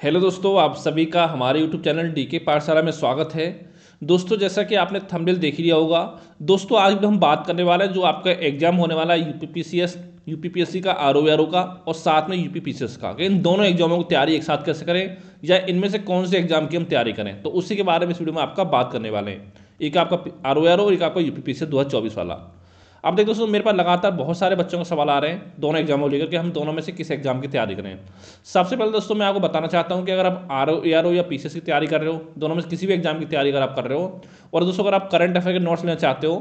Hello दोस्तों, आप सभी का हमारे यूट्यूब चैनल डीके पाठशाला में स्वागत है। दोस्तों, जैसा कि आपने थंबनेल देख लिया होगा, दोस्तों आज भी हम बात करने वाले हैं जो आपका एग्जाम होने वाला है यूपीपीएससी का आरओ का और साथ में यूपीपीसीएस का, कि इन दोनों एग्जामों की तैयारी एक साथ कैसे करें या इनमें से कौन से एग्जाम की हम तैयारी करें, तो उसी के बारे में इस वीडियो में आपका बात करने वाले हैं। एक आपका आरओ और एक आपका यूपीपीसीएस 2024 वाला। अब देखो दोस्तों, मेरे पास लगातार बहुत सारे बच्चों का सवाल आ रहे हैं दोनों एग्जामों को लेकर कि हम दोनों में से किस एग्जाम की तैयारी करें। सबसे पहले दोस्तों मैं आपको बताना चाहता हूं कि अगर आप आरओ या पीसीएस की तैयारी कर रहे हो, दोनों में से किसी भी एग्जाम की तैयारी अगर आप कर रहे हो, और दोस्तों अगर आप करंट अफेयर के नोट्स लेना चाहते हो,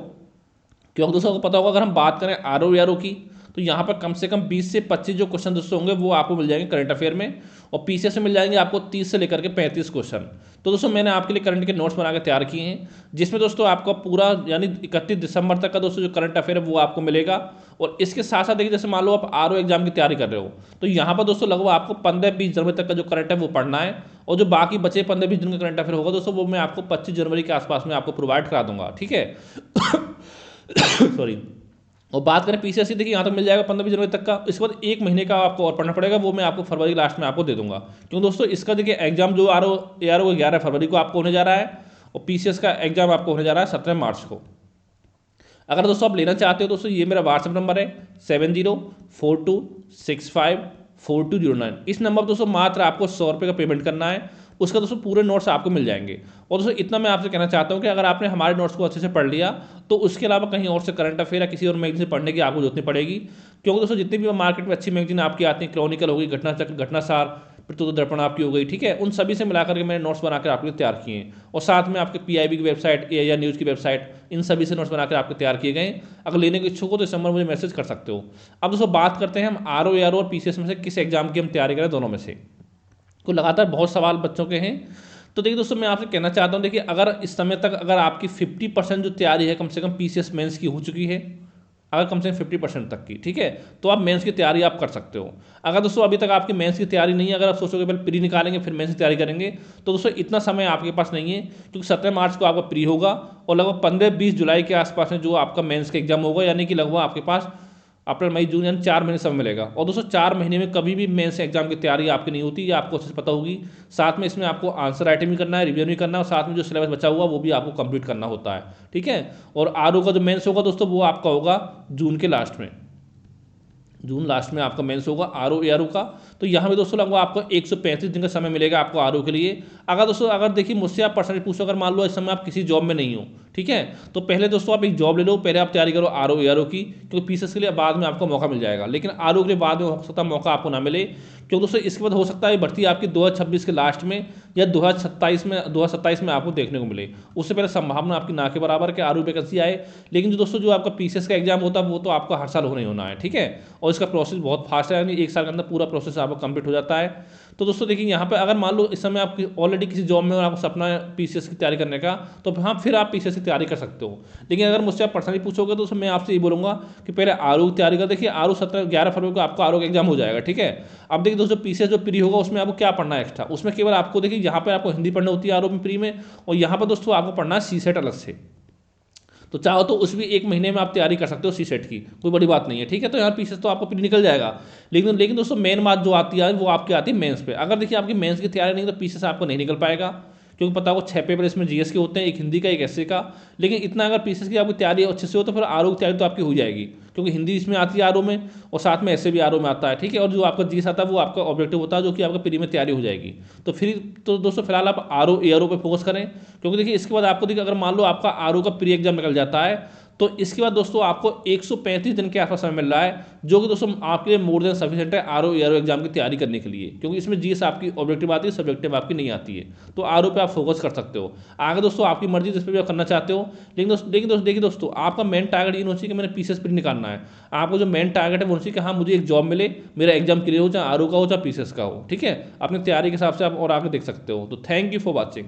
क्योंकि दोस्तों को पता होगा अगर हम बात करें आरओ की, तो यहाँ पर कम से कम 20 से 25 जो क्वेश्चन दोस्तों होंगे वो आपको मिल जाएंगे करंट अफेयर में, और पीसीएस में मिल जाएंगे आपको 30 से लेकर के 35 क्वेश्चन। तो दोस्तों मैंने आपके लिए करंट के नोट्स बना के तैयार किए हैं, जिसमें दोस्तों आपका पूरा यानी 31 दिसंबर तक का दोस्तों जो करंट अफेयर है वो आपको मिलेगा। और इसके साथ साथ देखिए, जैसे मान लो आप आरओ एग्जाम की तैयारी कर रहे हो, तो यहाँ पर दोस्तों लगभग आपको 15-20 जनवरी तक का जो करंट है वो पढ़ना है, और जो बाकी बचे 15-20 दिन का करंट अफेयर होगा दोस्तों वो मैं आपको 25 जनवरी के आसपास में आपको प्रोवाइड करा दूंगा, ठीक है। सॉरी। और बात करें पीसीएस की, देखिए यहाँ तक मिल जाएगा 15 जनवरी तक का। इसके बाद एक महीने का आपको और पढ़ना पड़ेगा, वो मैं आपको फरवरी के लास्ट में आपको दे दूंगा। क्यों दोस्तों, इसका देखिए एग्जाम जो आरओ 11 फरवरी को आपको होने जा रहा है, और पीसीएस का एग्जाम आपको होने जा रहा है 17 मार्च को। अगर दोस्तों आप लेना चाहते हो दोस्तों, ये मेरा व्हाट्सएप नंबर है 7042654209। इस नंबर पर दोस्तों मात्र आपको 100 रुपये का पेमेंट करना है, उसका दोस्तों पूरे नोट्स आपको मिल जाएंगे। और दोस्तों इतना मैं आपसे कहना चाहता हूँ कि अगर आपने हमारे नोट्स को अच्छे से पढ़ लिया, तो उसके अलावा कहीं और से करंट अफेयर या किसी और मैगजीन से पढ़ने की आपको जरूरत नहीं पड़ेगी। क्योंकि दोस्तों जितनी भी मार्केट में अच्छी मैगजीन आपकी आती हैं, क्रॉनिकल होगी, घटना चक्र, घटनासार, फिर तो दर्पण आपकी हो गई, ठीक है, उन सभी से मिलाकर के मैंने नोट्स बनाकर आपके लिए तैयार किए हैं। और साथ में आपके पीआईबी की वेबसाइट, एआईआर न्यूज़ की वेबसाइट, इन सभी से नोट्स बनाकर आपके तैयार किए गए। अगर लेने के इच्छुक हो तो इस नंबर मुझे मैसेज कर सकते हो। अब दोस्तों बात करते हैं हम आरओ और पीसीएस में से किस एग्जाम की हम तैयारी करें, दोनों में से। तो लगातार बहुत सवाल बच्चों के हैं। तो देखिए दोस्तों, मैं आपसे कहना चाहता हूँ, देखिए अगर इस समय तक अगर आपकी 50% जो तैयारी है कम से कम पीसीएस मेंस की हो चुकी है, अगर कम से कम 50% तक की, ठीक है, तो आप मेंस की तैयारी आप कर सकते हो। अगर दोस्तों अभी तक आपकी मेंस की तैयारी नहीं है, अगर आप सोचोगे पहले प्री निकालेंगे फिर मेंस की तैयारी करेंगे, तो दोस्तों इतना समय आपके पास नहीं है, क्योंकि 17 मार्च को आपका प्री होगा, और लगभग 15-20 जुलाई के आसपास में जो आपका मेंस का एग्जाम होगा, यानी कि लगभग आपके पास अप्रैल मई जून यानी 4 महीने समय मिलेगा। और दोस्तों 4 महीने में कभी भी मेंस एग्जाम की तैयारी आपकी नहीं होती, ये आपको अच्छे से पता होगी। साथ में इसमें आपको आंसर राइटिंग भी करना है, रिवीजन भी करना है, और साथ में जो सिलेबस बचा हुआ वो भी आपको कंप्लीट करना होता है, ठीक है। और आरओ का जो मेंस होगा दोस्तों वो आपका होगा जून के लास्ट में, जून लास्ट में आपका मेंस होगा आरओ का। तो यहाँ पे दोस्तों लगभग आपको 135 दिन का समय मिलेगा आपको आरओ के लिए। अगर दोस्तों अगर देखिए मुझसे आप पर्सनली पूछो, अगर मान लो इस समय आप किसी जॉब में नहीं हो, ठीक है, तो पहले दोस्तों आप एक जॉब ले लो, पहले आप तैयारी करो आरओ की, क्योंकि पीसीएस के लिए बाद में आपको मौका मिल जाएगा। लेकिन आरओ के लिए बाद में हो सकता है मौका आपको ना मिले, क्योंकि दोस्तों इसके बाद हो सकता है भर्ती आपकी 2026 के लास्ट में या 2027 में आपको देखने को मिले। उससे पहले संभावना आपकी ना के बराबर के आरओ वैकेंसी आए। लेकिन जो दोस्तों जो आपका पीसीएस का एग्जाम होता है वो तो आपका हर साल होना ही होना है, ठीक है, और इसका प्रोसेस बहुत फास्ट है, यानी 1 साल के अंदर पूरा प्रोसेस आपका कंप्लीट हो जाता है। तो दोस्तों देखिए यहाँ पे अगर मान लो इस समय आप ऑलरेडी किसी जॉब में और आपको सपना है पीसीएस की तैयारी करने का, तो हाँ फिर आप पीसीएस की तैयारी कर सकते हो। लेकिन अगर मुझसे आप पर्सनली पूछोगे तो मैं आपसे ये बोलूँगा कि पहले आरओ की तैयारी कर। देखिए आरओ 11 फरवरी को आपका आरओ का एग्जाम हो जाएगा, ठीक है। अब देखिए दोस्तों पीसीएस जो प्री होगा उसमें आपको क्या पढ़ना है एक्स्ट्रा, उसमें केवल आपको देखिए यहाँ पर आपको हिंदी पढ़नी होती है आरओ में प्री में, और यहाँ पर दोस्तों आपको पढ़ना है सीसेट अलग से। तो चाहो तो उस भी 1 महीने में आप तैयारी कर सकते हो सीसेट की, कोई बड़ी बात नहीं है, ठीक है। तो यार पीसीएस तो आपको प्री निकल जाएगा। लेकिन दोस्तों मेन बात जो आती है वो आपकी आती है मेंस पे। अगर देखिए आपकी मेंस की तैयारी नहीं तो पीसीएस आपको नहीं निकल पाएगा, क्योंकि पता हो 6 पेपर इसमें जीएस के होते हैं, एक हिंदी का एक एसए का। लेकिन इतना अगर पीसीएस की आपकी तैयारी अच्छे से हो तो फिर आरओ की तैयारी तो आपकी हो जाएगी, क्योंकि हिंदी इसमें आती है आरओ में, और साथ में एसए भी आरओ में आता है, ठीक है। और जो आपका जीएस आता है वो आपका ऑब्जेक्टिव होता है, जो कि आपका प्री में तैयारी हो जाएगी। तो फिर तो दोस्तों फिलहाल आप आरओ पे फोकस करें, क्योंकि देखिए इसके बाद आपको देखिए अगर मान लो आपका आरओ का प्री एग्जाम निकल जाता है, तो इसके बाद दोस्तों आपको 135 दिन के आसपास समय मिल रहा है, जो कि दोस्तों आपके लिए मोर देन सफिशिएंट है आरओ एग्जाम की तैयारी करने के लिए, क्योंकि इसमें जीएस आपकी ऑब्जेक्टिव आती है, सब्जेक्टिव आपकी नहीं आती है। तो आरओ पे आप फोकस कर सकते हो। आगे दोस्तों आपकी मर्जी जिस पर भी आप करना चाहते हो। लेकिन देखिए दोस्तों आपका मेन टारगेट ये होना चाहिए कि मैंने पीसीएस प्री निकालना है। आपको जो मेन टारगेट है वो होना चाहिए कि हाँ मुझे एक जॉब मिले, मेरा एग्जाम क्लियर हो, चाहे आरओ का हो चाहे पीसीएस का हो, ठीक है। अपनी तैयारी के हिसाब से आप और आगे देख सकते हो। तो थैंक यू फॉर वॉचिंग।